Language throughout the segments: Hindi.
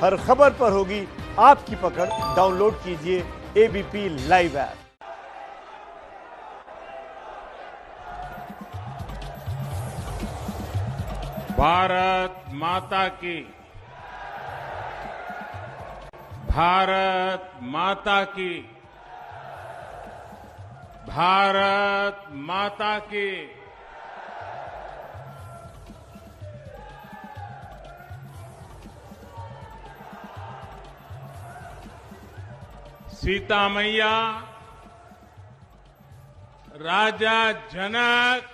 हर खबर पर होगी आपकी पकड़। डाउनलोड कीजिए एबीपी लाइव ऐप। भारत माता की, भारत माता की, भारत माता की। सीता मैया, राजा जनक,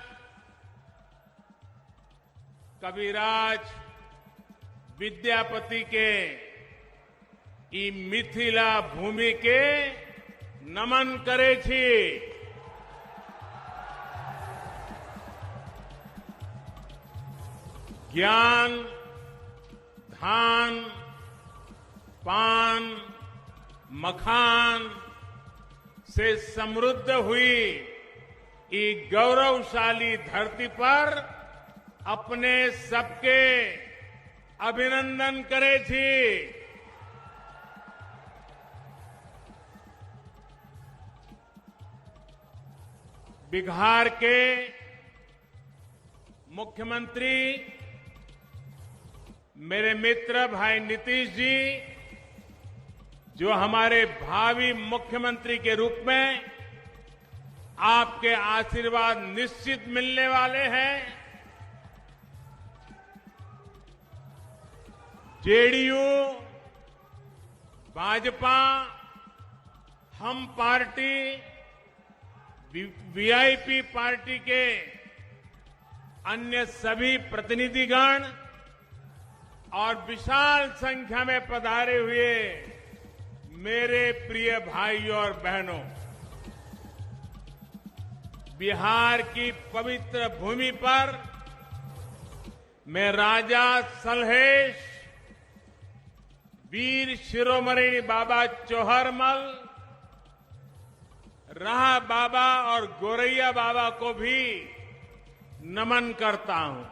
कविराज विद्यापति के ई मिथिला भूमि के नमन करे छी। ज्ञान, धान, पान, मखान से समृद्ध हुई ई गौरवशाली धरती पर अपने सबके अभिनंदन करे छी। बिहार के मुख्यमंत्री मेरे मित्र भाई नीतीश जी, जो हमारे भावी मुख्यमंत्री के रूप में आपके आशीर्वाद निश्चित मिलने वाले हैं। जेडीयू, भाजपा, हम पार्टी, वीआईपी पार्टी के अन्य सभी प्रतिनिधिगण और विशाल संख्या में पधारे हुए मेरे प्रिय भाइयों और बहनों, बिहार की पवित्र भूमि पर मैं राजा सलहेश, वीर शिरोमणि बाबा चौहरमल, राह बाबा और गोरैया बाबा को भी नमन करता हूं।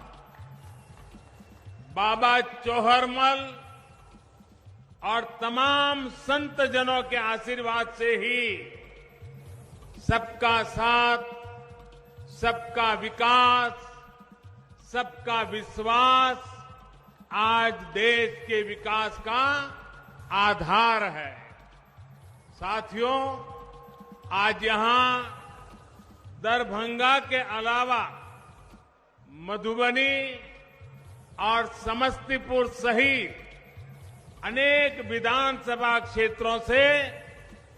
बाबा चौहरमल और तमाम संत जनों के आशीर्वाद से ही सबका साथ, सबका विकास, सबका विश्वास आज देश के विकास का आधार है। साथियों, आज यहां दरभंगा के अलावा मधुबनी और समस्तीपुर सहित अनेक विधानसभा क्षेत्रों से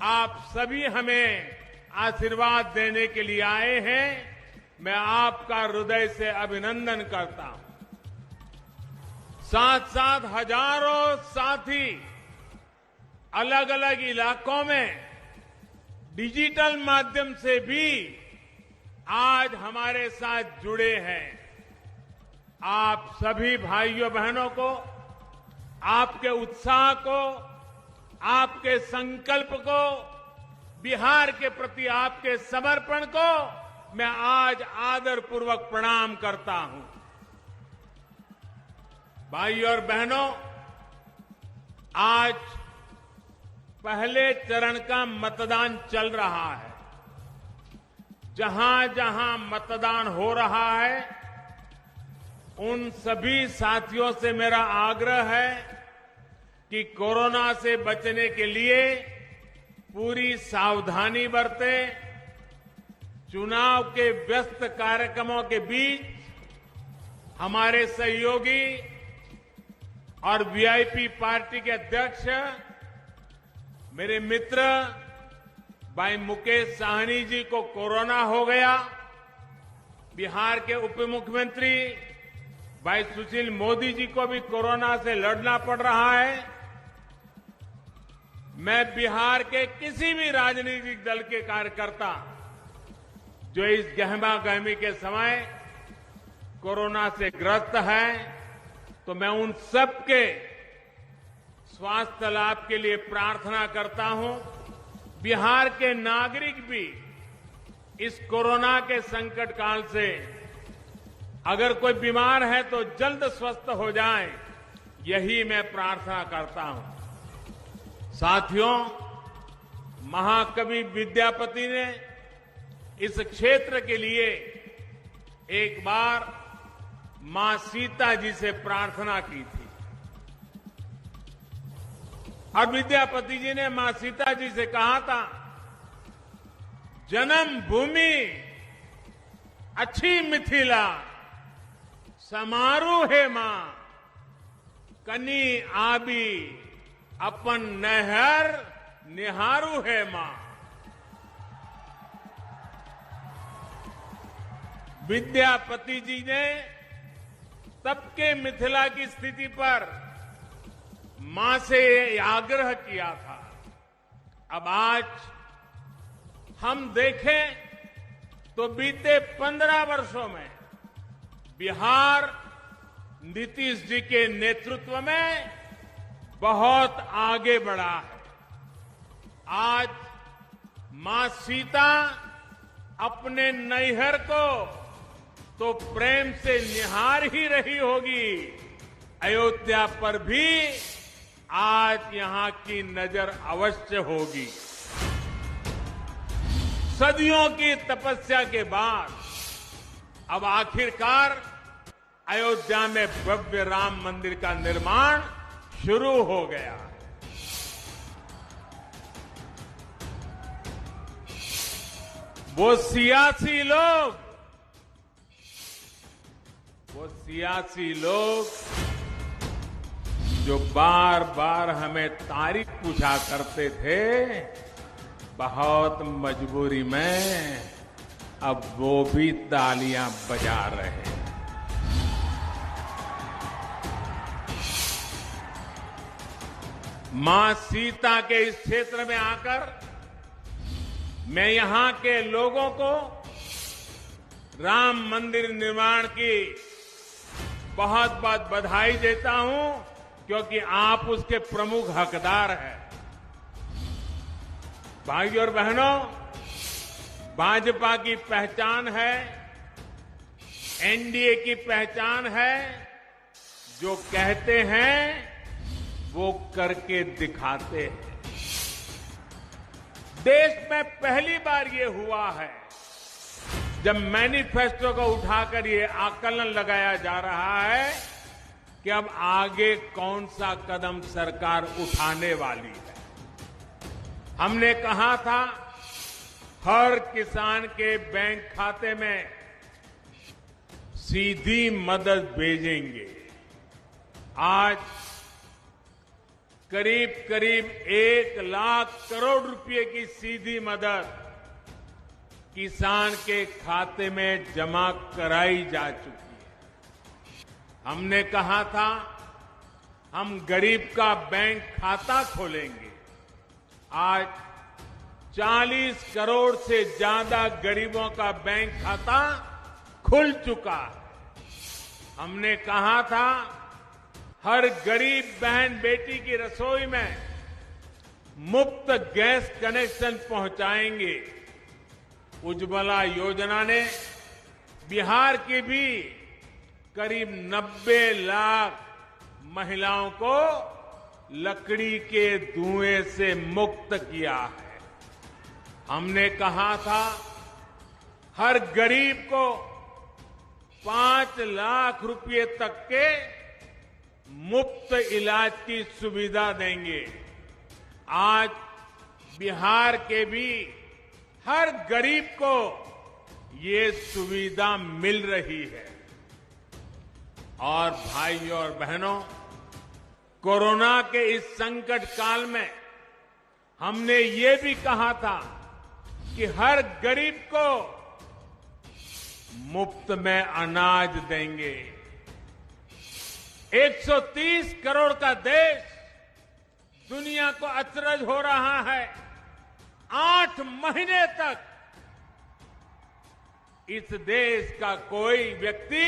आप सभी हमें आशीर्वाद देने के लिए आए हैं। मैं आपका हृदय से अभिनंदन करता हूं। साथ साथ हजारों साथी अलग अलग इलाकों में डिजिटल माध्यम से भी आज हमारे साथ जुड़े हैं। आप सभी भाइयों बहनों को, आपके उत्साह को, आपके संकल्प को, बिहार के प्रति आपके समर्पण को मैं आज आदरपूर्वक प्रणाम करता हूं। भाइयों और बहनों, आज पहले चरण का मतदान चल रहा है। जहां जहां मतदान हो रहा है, उन सभी साथियों से मेरा आग्रह है कि कोरोना से बचने के लिए पूरी सावधानी बरतें। चुनाव के व्यस्त कार्यक्रमों के बीच हमारे सहयोगी और वीआईपी पार्टी के अध्यक्ष मेरे मित्र भाई मुकेश साहनी जी को कोरोना हो गया। बिहार के उप मुख्यमंत्री भाई सुशील मोदी जी को भी कोरोना से लड़ना पड़ रहा है। मैं बिहार के किसी भी राजनीतिक दल के कार्यकर्ता जो इस गहमा गहमी के समय कोरोना से ग्रस्त है, तो मैं उन सबके स्वास्थ्य लाभ के लिए प्रार्थना करता हूं। बिहार के नागरिक भी इस कोरोना के संकट काल से अगर कोई बीमार है तो जल्द स्वस्थ हो जाए, यही मैं प्रार्थना करता हूं। साथियों, महाकवि विद्यापति ने इस क्षेत्र के लिए एक बार मां सीता जी से प्रार्थना की थी और विद्यापति जी ने मां सीता जी से कहा था, जन्म भूमि अच्छी मिथिला, समारू है मां, कनी आबी अपन नहर निहारू है मां। विद्यापति जी ने तब के मिथिला की स्थिति पर मां से आग्रह किया था। अब आज हम देखें तो बीते 15 वर्षों में बिहार नीतीश जी के नेतृत्व में बहुत आगे बढ़ा है। आज मां सीता अपने नैहर को तो प्रेम से निहार ही रही होगी, अयोध्या पर भी आज यहां की नजर अवश्य होगी। सदियों की तपस्या के बाद अब आखिरकार अयोध्या में भव्य राम मंदिर का निर्माण शुरू हो गया। वो सियासी लोग जो बार बार हमें तारीफ पूछा करते थे, बहुत मजबूरी में अब वो भी तालियां बजा रहे हैं। मां सीता के इस क्षेत्र में आकर मैं यहां के लोगों को राम मंदिर निर्माण की बहुत बहुत बधाई देता हूं, क्योंकि आप उसके प्रमुख हकदार हैं। भाइयों और बहनों, भाजपा की पहचान है, एनडीए की पहचान है, जो कहते हैं वो करके दिखाते हैं। देश में पहली बार ये हुआ है जब मैनिफेस्टो को उठाकर ये आकलन लगाया जा रहा है कि अब आगे कौन सा कदम सरकार उठाने वाली है। हमने कहा था हर किसान के बैंक खाते में सीधी मदद भेजेंगे। आज करीब करीब 1 लाख करोड़ रुपए की सीधी मदद किसान के खाते में जमा कराई जा चुकी है। हमने कहा था हम गरीब का बैंक खाता खोलेंगे। आज 40 करोड़ से ज्यादा गरीबों का बैंक खाता खुल चुका है। हमने कहा था हर गरीब बहन बेटी की रसोई में मुफ्त गैस कनेक्शन पहुंचाएंगे। उज्ज्वला योजना ने बिहार की भी करीब 90 लाख महिलाओं को लकड़ी के धुएं से मुक्त किया है। हमने कहा था हर गरीब को 5 लाख रुपए तक के मुफ्त इलाज की सुविधा देंगे। आज बिहार के भी हर गरीब को ये सुविधा मिल रही है। और भाइयों और बहनों, कोरोना के इस संकट काल में हमने ये भी कहा था कि हर गरीब को मुफ्त में अनाज देंगे। 130 करोड़ का देश दुनिया को अचरज हो रहा है। 8 महीने तक इस देश का कोई व्यक्ति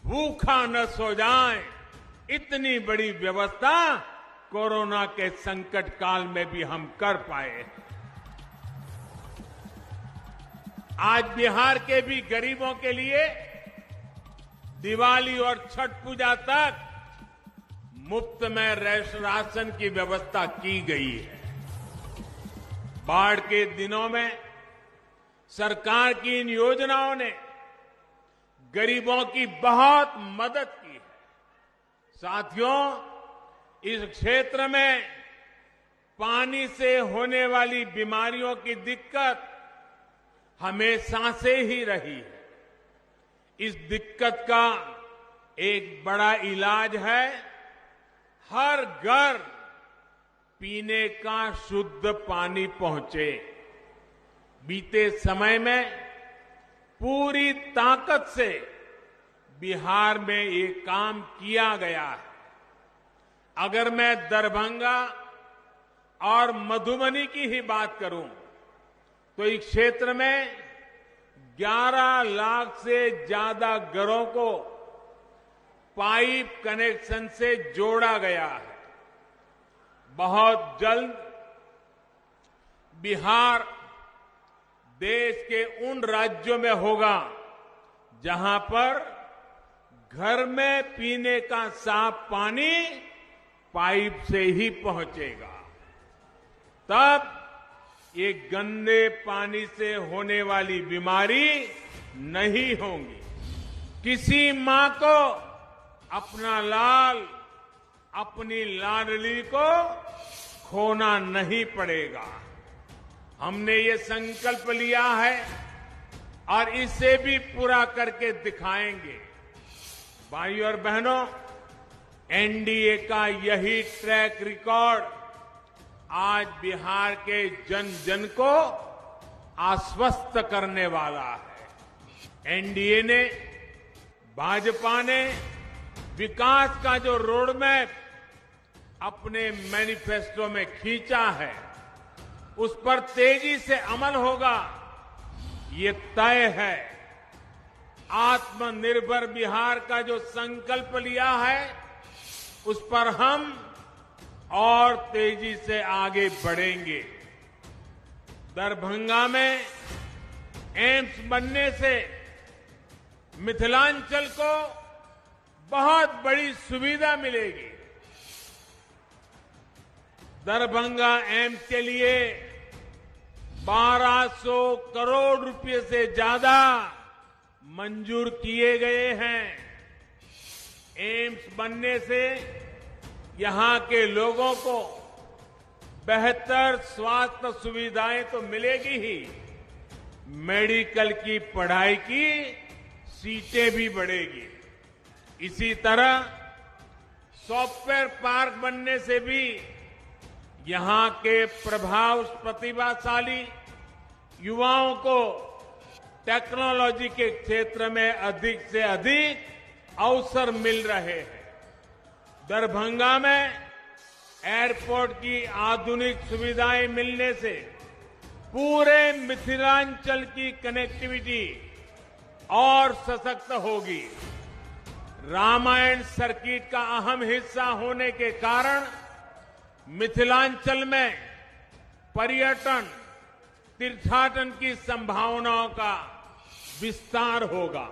भूखा न सो जाए, इतनी बड़ी व्यवस्था कोरोना के संकट काल में भी हम कर पाए। आज बिहार के भी गरीबों के लिए दिवाली और छठ पूजा तक मुफ्त में राशन की व्यवस्था की गई है। बाढ़ के दिनों में सरकार की इन योजनाओं ने गरीबों की बहुत मदद की है। साथियों, इस क्षेत्र में पानी से होने वाली बीमारियों की दिक्कत हमेशा से ही रही है। इस दिक्कत का एक बड़ा इलाज है हर घर पीने का शुद्ध पानी पहुंचे। बीते समय में पूरी ताकत से बिहार में ये काम किया गया है। अगर मैं दरभंगा और मधुबनी की ही बात करूं तो इस क्षेत्र में 11 लाख से ज्यादा घरों को पाइप कनेक्शन से जोड़ा गया है। बहुत जल्द बिहार देश के उन राज्यों में होगा जहां पर घर में पीने का साफ पानी पाइप से ही पहुंचेगा। तब ये गंदे पानी से होने वाली बीमारी नहीं होगी। किसी मां को अपना लाल, अपनी लाडली को खोना नहीं पड़ेगा। हमने ये संकल्प लिया है और इसे भी पूरा करके दिखाएंगे। भाइयों और बहनों, एनडीए का यही ट्रैक रिकॉर्ड आज बिहार के जन जन को आश्वस्त करने वाला है। एनडीए ने, भाजपा ने विकास का जो रोड मैप अपने मैनिफेस्टो में खींचा है, उस पर तेजी से अमल होगा, ये तय है। आत्मनिर्भर बिहार का जो संकल्प लिया है, उस पर हम और तेजी से आगे बढ़ेंगे। दरभंगा में एम्स बनने से मिथिलांचल को बहुत बड़ी सुविधा मिलेगी। दरभंगा एम्स के लिए 1200 करोड़ रुपए से ज्यादा मंजूर किए गए हैं। एम्स बनने से यहां के लोगों को बेहतर स्वास्थ्य सुविधाएं तो मिलेगी ही, मेडिकल की पढ़ाई की सीटें भी बढ़ेगी। इसी तरह सॉफ्टवेयर पार्क बनने से भी यहां के प्रतिभाशाली युवाओं को टेक्नोलॉजी के क्षेत्र में अधिक से अधिक अवसर मिल रहे हैं। दरभंगा में एयरपोर्ट की आधुनिक सुविधाएं मिलने से पूरे मिथिलांचल की कनेक्टिविटी और सशक्त होगी। रामायण सर्किट का अहम हिस्सा होने के कारण मिथिलांचल में पर्यटन, तीर्थाटन की संभावनाओं का विस्तार होगा।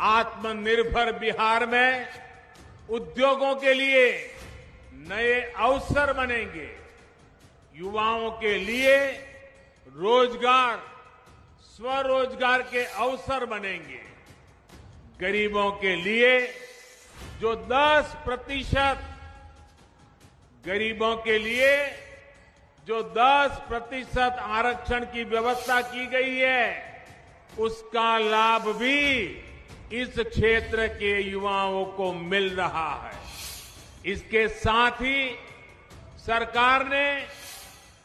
आत्मनिर्भर बिहार में उद्योगों के लिए नए अवसर बनेंगे। युवाओं के लिए रोजगार, स्वरोजगार के अवसर बनेंगे। गरीबों के लिए जो 10% आरक्षण की व्यवस्था की गई है, उसका लाभ भी इस क्षेत्र के युवाओं को मिल रहा है। इसके साथ ही सरकार ने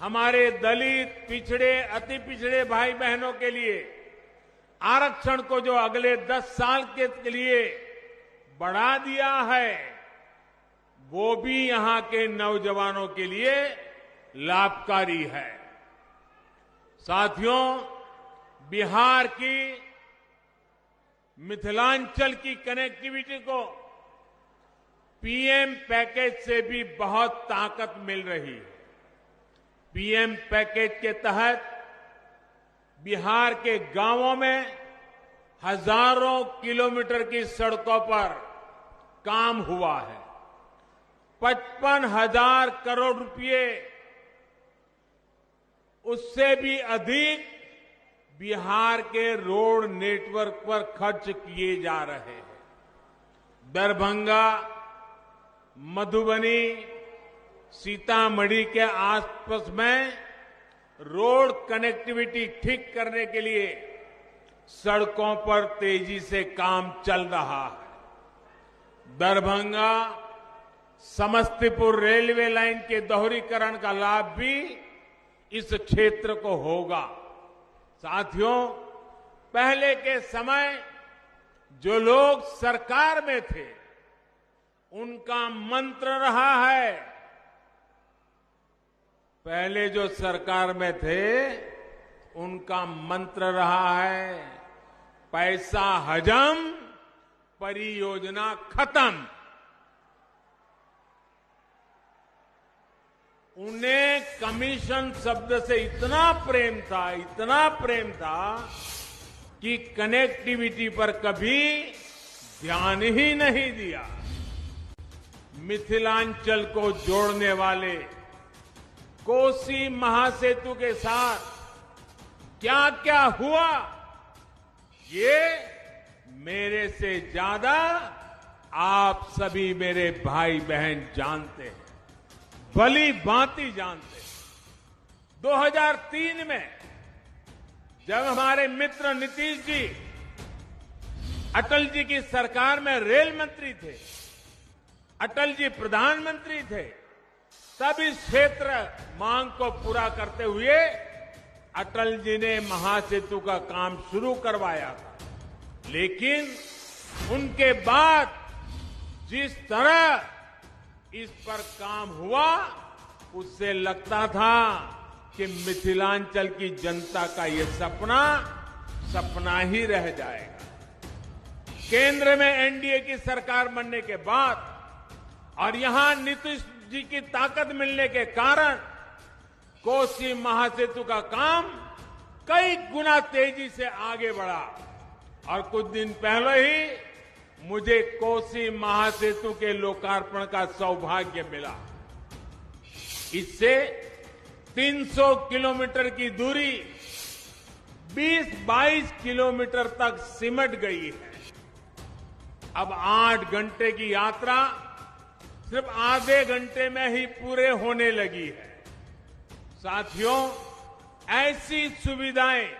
हमारे दलित, पिछड़े, अति पिछड़े भाई बहनों के लिए आरक्षण को जो अगले 10 साल के लिए बढ़ा दिया है, वो भी यहां के नौजवानों के लिए लाभकारी है। साथियों, बिहार की मिथिलांचल की कनेक्टिविटी को पीएम पैकेज से भी बहुत ताकत मिल रही है। पीएम पैकेज के तहत बिहार के गांवों में हजारों किलोमीटर की सड़कों पर काम हुआ है। 55,000 करोड़ रुपए, उससे भी अधिक बिहार के रोड नेटवर्क पर खर्च किए जा रहे हैं। दरभंगा, मधुबनी, सीतामढ़ी के आसपास में रोड कनेक्टिविटी ठीक करने के लिए सड़कों पर तेजी से काम चल रहा है। दरभंगा समस्तीपुर रेलवे लाइन के दोहरीकरण का लाभ भी इस क्षेत्र को होगा। साथियों, पहले के समय जो लोग सरकार में थे, उनका मंत्र रहा है, पहले जो सरकार में थे उनका मंत्र रहा है, पैसा हजम, परियोजना खत्म। उन्हें कमीशन शब्द से इतना प्रेम था कि कनेक्टिविटी पर कभी ध्यान ही नहीं दिया। मिथिलांचल को जोड़ने वाले कोसी महासेतु के साथ क्या क्या हुआ, ये मेरे से ज्यादा आप सभी मेरे भाई बहन जानते हैं, भली भांति जानते हैं। 2003 में जब हमारे मित्र नीतीश जी अटल जी की सरकार में रेल मंत्री थे, अटल जी प्रधानमंत्री थे, तब इस क्षेत्र मांग को पूरा करते हुए अटल जी ने महासेतु का काम शुरू करवाया था। लेकिन उनके बाद जिस तरह इस पर काम हुआ, उससे लगता था कि मिथिलांचल की जनता का ये सपना ही रह जाएगा। केंद्र में एनडीए की सरकार बनने के बाद और यहां नीतीश जी की ताकत मिलने के कारण कोसी महासेतु का काम कई गुना तेजी से आगे बढ़ा और कुछ दिन पहले ही मुझे कोसी महासेतु के लोकार्पण का सौभाग्य मिला। इससे 300 किलोमीटर की दूरी 20-22 किलोमीटर तक सिमट गई है। अब 8 घंटे की यात्रा सिर्फ आधे घंटे में ही पूरे होने लगी है। साथियों, ऐसी सुविधाएं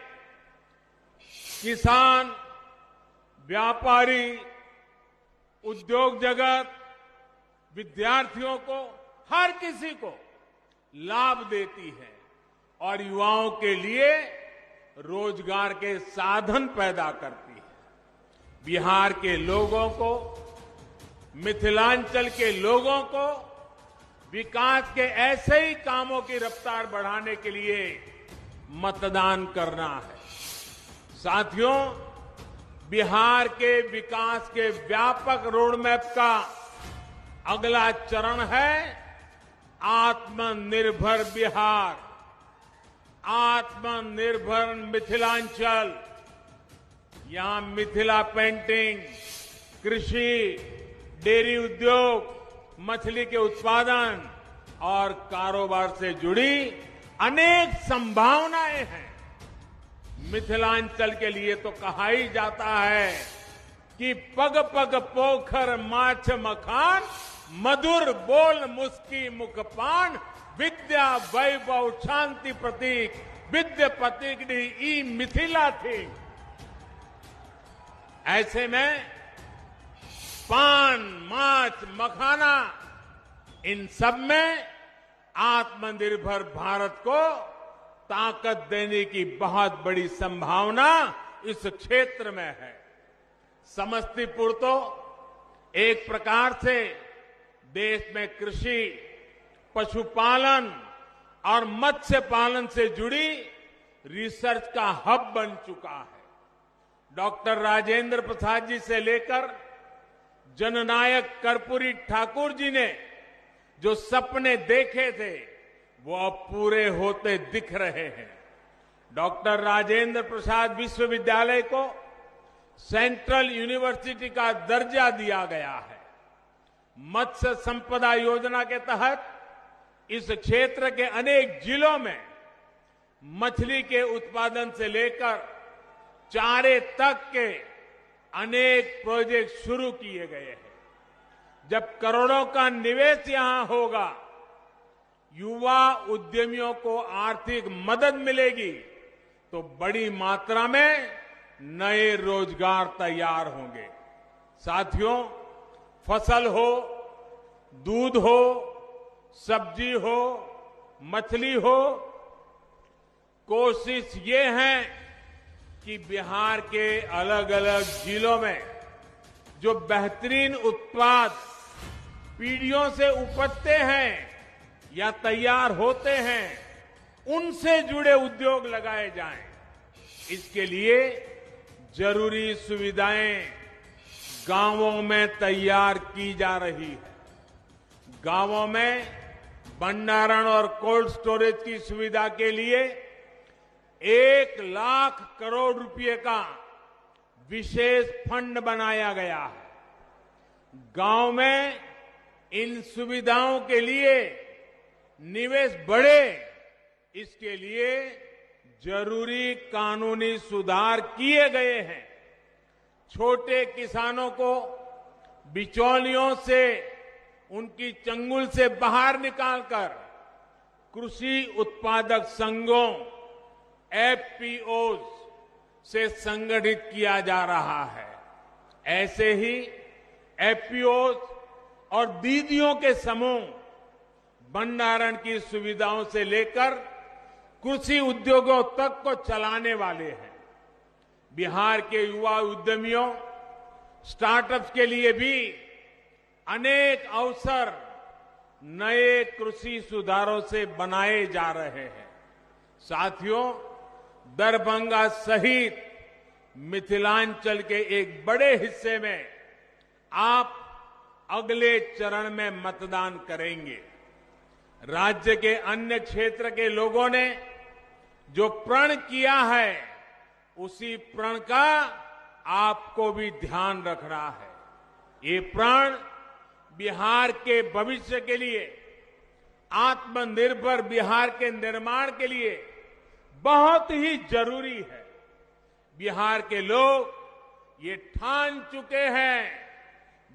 किसान, व्यापारी, उद्योग जगत, विद्यार्थियों को, हर किसी को लाभ देती है और युवाओं के लिए रोजगार के साधन पैदा करती है। बिहार के लोगों को, मिथिलांचल के लोगों को विकास के ऐसे ही कामों की रफ्तार बढ़ाने के लिए मतदान करना है। साथियों, बिहार के विकास के व्यापक रोडमैप का अगला चरण है आत्मनिर्भर बिहार, आत्मनिर्भर मिथिलांचल। यहां मिथिला पेंटिंग, कृषि, डेयरी उद्योग, मछली के उत्पादन और कारोबार से जुड़ी अनेक संभावनाएं हैं। मिथिलांचल के लिए तो कहा ही जाता है कि पग पग पोखर माछ मखान, मधुर बोल मुस्की मुखपान, विद्या वैभव शांति प्रतीक, विद्या प्रतीक ई मिथिला थी। ऐसे में पान, माछ, मखाना, इन सब में आत्मनिर्भर भारत को ताकत देने की बहुत बड़ी संभावना इस क्षेत्र में है। समस्तीपुर तो एक प्रकार से देश में कृषि, पशुपालन और मत्स्य पालन से जुड़ी रिसर्च का हब बन चुका है। डॉक्टर राजेंद्र प्रसाद जी से लेकर जननायक कर्पूरी ठाकुर जी ने जो सपने देखे थे, वो अब पूरे होते दिख रहे हैं। डॉक्टर राजेंद्र प्रसाद विश्वविद्यालय को सेंट्रल यूनिवर्सिटी का दर्जा दिया गया है। मत्स्य संपदा योजना के तहत इस क्षेत्र के अनेक जिलों में मछली के उत्पादन से लेकर चारे तक के अनेक प्रोजेक्ट शुरू किए गए हैं। जब करोड़ों का निवेश यहां होगा, युवा उद्यमियों को आर्थिक मदद मिलेगी, तो बड़ी मात्रा में नए रोजगार तैयार होंगे। साथियों, फसल हो, दूध हो, सब्जी हो, मछली हो, कोशिश ये है कि बिहार के अलग अलग जिलों में जो बेहतरीन उत्पाद पीढ़ियों से उपजते हैं या तैयार होते हैं, उनसे जुड़े उद्योग लगाए जाएं। इसके लिए जरूरी सुविधाएं गांवों में तैयार की जा रही है। गांवों में भंडारण और कोल्ड स्टोरेज की सुविधा के लिए 1 लाख करोड़ रुपए का विशेष फंड बनाया गया है। गांव में इन सुविधाओं के लिए निवेश बढ़े, इसके लिए जरूरी कानूनी सुधार किए गए हैं। छोटे किसानों को बिचौलियों से, उनकी चंगुल से बाहर निकालकर कृषि उत्पादक संघों एफपीओ से संगठित किया जा रहा है। ऐसे ही एफपीओ और दीदियों के समूह भंडारण की सुविधाओं से लेकर कृषि उद्योगों तक को चलाने वाले हैं। बिहार के युवा उद्यमियों, स्टार्टअप्स के लिए भी अनेक अवसर नए कृषि सुधारों से बनाए जा रहे हैं। साथियों, दरभंगा सहित मिथिलांचल के एक बड़े हिस्से में आप अगले चरण में मतदान करेंगे। राज्य के अन्य क्षेत्र के लोगों ने जो प्रण किया है, उसी प्रण का आपको भी ध्यान रखना है। ये प्रण बिहार के भविष्य के लिए, आत्मनिर्भर बिहार के निर्माण के लिए बहुत ही जरूरी है। बिहार के लोग ये ठान चुके हैं,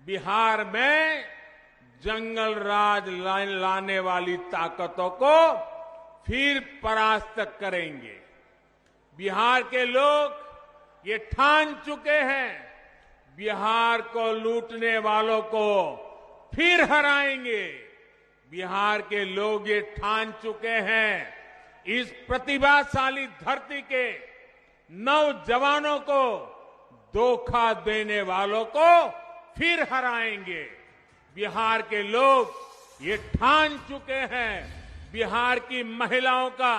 बिहार में जंगल राज लाने वाली ताकतों को फिर परास्त करेंगे। बिहार के लोग ये ठान चुके हैं, बिहार को लूटने वालों को फिर हराएंगे। बिहार के लोग ये ठान चुके हैं, इस प्रतिभाशाली धरती के नौजवानों को धोखा देने वालों को फिर हराएंगे। बिहार के लोग ये ठान चुके हैं, बिहार की महिलाओं का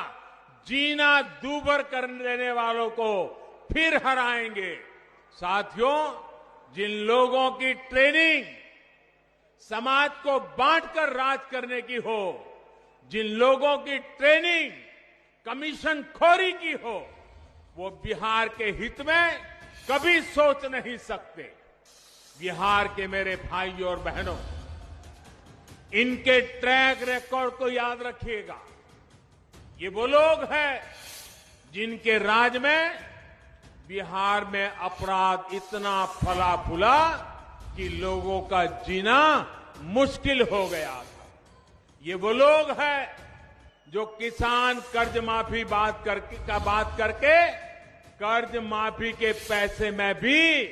जीना दूभर कर देने वालों को फिर हराएंगे। साथियों, जिन लोगों की ट्रेनिंग समाज को बांटकर राज करने की हो, जिन लोगों की ट्रेनिंग कमीशन खोरी की हो, वो बिहार के हित में कभी सोच नहीं सकते। बिहार के मेरे भाइयों और बहनों, इनके ट्रैक रिकॉर्ड को याद रखिएगा। ये वो लोग हैं जिनके राज में बिहार में अपराध इतना फला फूला कि लोगों का जीना मुश्किल हो गया था। ये वो लोग हैं जो किसान कर्ज माफी बात करके कर्ज माफी के पैसे में भी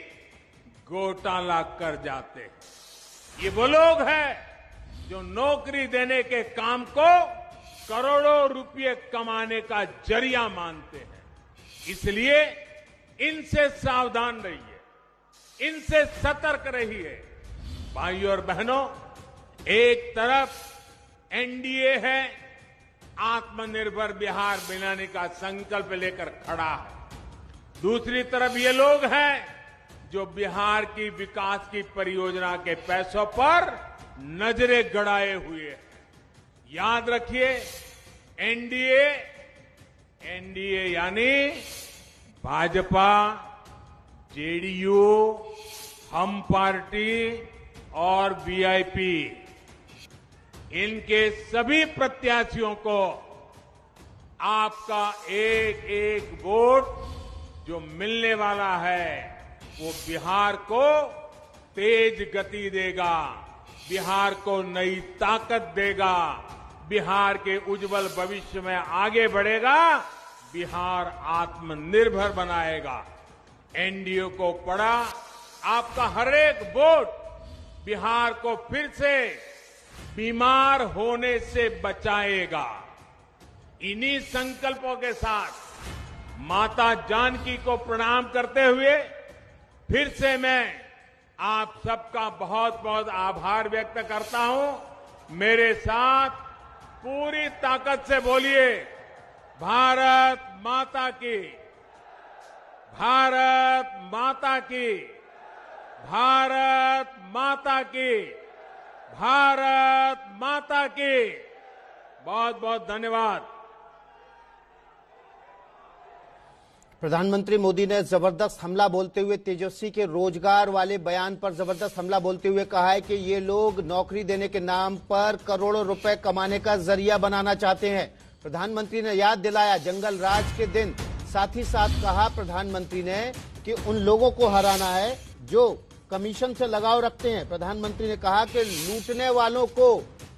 घोटाला कर जाते हैं। ये वो लोग हैं जो नौकरी देने के काम को करोड़ों रुपए कमाने का जरिया मानते हैं। इसलिए इनसे सावधान रहिए, इनसे सतर्क रहिए। भाइयों और बहनों, एक तरफ एनडीए है, आत्मनिर्भर बिहार बनाने का संकल्प लेकर खड़ा है। दूसरी तरफ ये लोग हैं जो बिहार की विकास की परियोजना के पैसों पर नजरें गड़ाए हुए हैं। याद रखिए, एनडीए यानी भाजपा, जेडीयू, हम पार्टी और वीआईपी, इनके सभी प्रत्याशियों को आपका एक एक वोट जो मिलने वाला है वो बिहार को तेज गति देगा, बिहार को नई ताकत देगा, बिहार के उज्जवल भविष्य में आगे बढ़ेगा, बिहार आत्मनिर्भर बनाएगा। एनडीए को पड़ा आपका हर एक वोट बिहार को फिर से बीमार होने से बचाएगा। इन्हीं संकल्पों के साथ माता जानकी को प्रणाम करते हुए फिर से मैं आप सबका बहुत बहुत आभार व्यक्त करता हूं। मेरे साथ पूरी ताकत से बोलिए, भारत माता की, भारत माता की, भारत माता की, भारत माता की। बहुत बहुत धन्यवाद। प्रधानमंत्री मोदी ने जबरदस्त हमला बोलते हुए तेजस्वी के रोजगार वाले बयान पर जबरदस्त हमला बोलते हुए कहा है कि ये लोग नौकरी देने के नाम पर करोड़ों रुपए कमाने का जरिया बनाना चाहते हैं। प्रधानमंत्री ने याद दिलाया जंगल राज के दिन। साथ ही साथ कहा प्रधानमंत्री ने कि उन लोगों को हराना है जो कमीशन से लगाव रखते हैं। प्रधानमंत्री ने कहा कि लूटने वालों को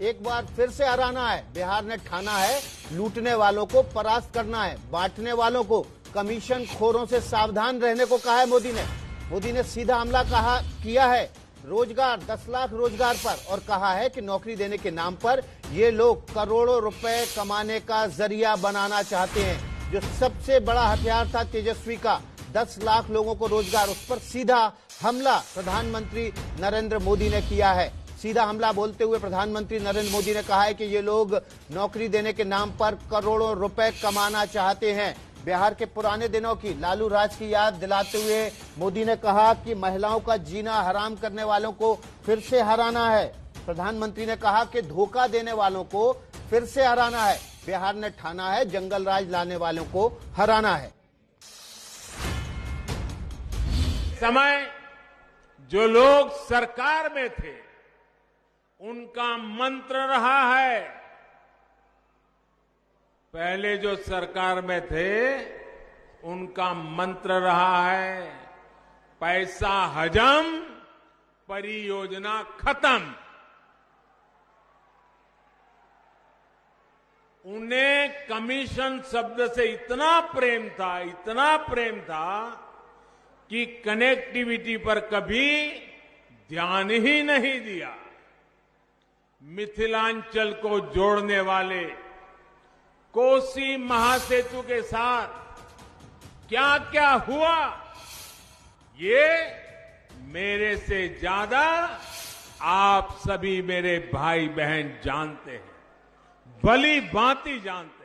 एक बार फिर से हराना है। बिहार ने ठाना है लूटने वालों को परास्त करना है, बांटने वालों को, कमीशन खोरों से सावधान रहने को कहा है मोदी ने सीधा हमला किया है रोजगार, 10 लाख रोजगार पर, और कहा है कि नौकरी देने के नाम पर ये लोग करोड़ों रुपए कमाने का जरिया बनाना चाहते हैं। जो सबसे बड़ा हथियार था तेजस्वी का, 10 लाख लोगों को रोजगार, उस पर सीधा हमला प्रधानमंत्री नरेंद्र मोदी ने किया है। सीधा हमला बोलते हुए प्रधानमंत्री नरेंद्र मोदी ने कहा है कि ये लोग नौकरी देने के नाम पर करोड़ों रुपए कमाना चाहते हैं। बिहार के पुराने दिनों की, लालू राज की याद दिलाते हुए मोदी ने कहा कि महिलाओं का जीना हराम करने वालों को फिर से हराना है। प्रधानमंत्री ने कहा कि धोखा देने वालों को फिर से हराना है। बिहार ने ठाना है जंगल राज लाने वालों को हराना है। समय जो लोग सरकार में थे उनका मंत्र रहा है, पहले जो सरकार में थे उनका मंत्र रहा है, पैसा हजम, परियोजना खत्म। उन्हें कमीशन शब्द से इतना प्रेम था कि कनेक्टिविटी पर कभी ध्यान ही नहीं दिया। मिथिलांचल को जोड़ने वाले कोसी महासेतु के साथ क्या क्या हुआ, ये मेरे से ज्यादा आप सभी मेरे भाई बहन जानते हैं, भली भांति जानते हैं।